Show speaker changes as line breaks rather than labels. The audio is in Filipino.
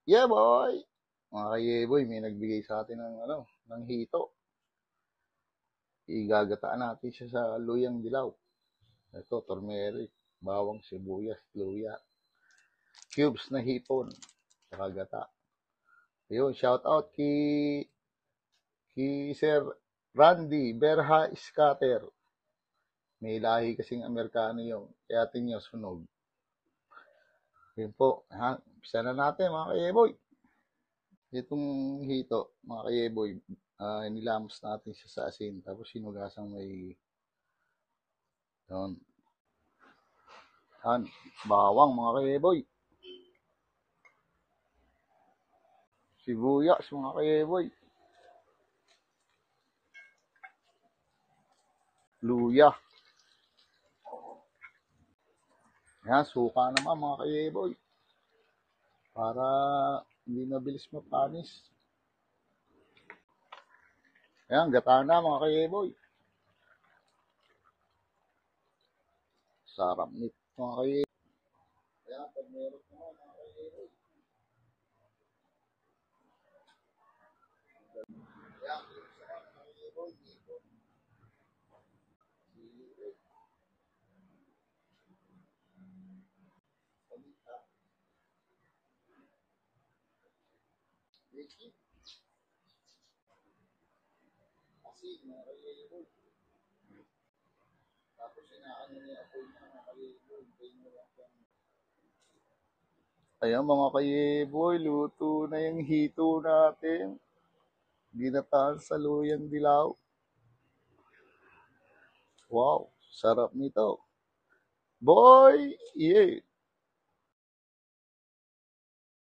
Yeah, boy! Mga ka-yeboy, may nagbigay sa atin ng, ng hito. Igagataan natin siya sa luyang dilaw. Ito, turmeric, bawang, sibuyas, luya, cubes na hipon, saka gata. Ayun, shout out kay Sir Randy Berha Scatter. May lahi kasing Amerikano yun. Kaya tinyo sunog. Yun po. Pisa na natin mga ka-yeboy. Itong hito, mga ka-yeboy, nilamos natin siya sa asin. Tapos sinugasang may yun. Yan. Bawang mga ka-yeboy. Sibuyas mga ka-yeboy. Luya. Yan, suka naman mga ka-yeboy. Para hindi mabilis mapanis. Ayan, gata na mga ka-yeboy. Sarap nito mga ka-yeboy. Ayan, pag meron naman mga ka-yeboy. Ayan, gusto ka mga ka-yeboy. Dito. Sili. Salita. Wiki. Asin mga ka-yeboy. Tapos inaano niya ako yung mga ka-yeboy. Ayan mga ka-yeboy, luto na yung hito natin. Ginataan sa luyang dilaw. Wow, sarap nito. Boy! Yeah!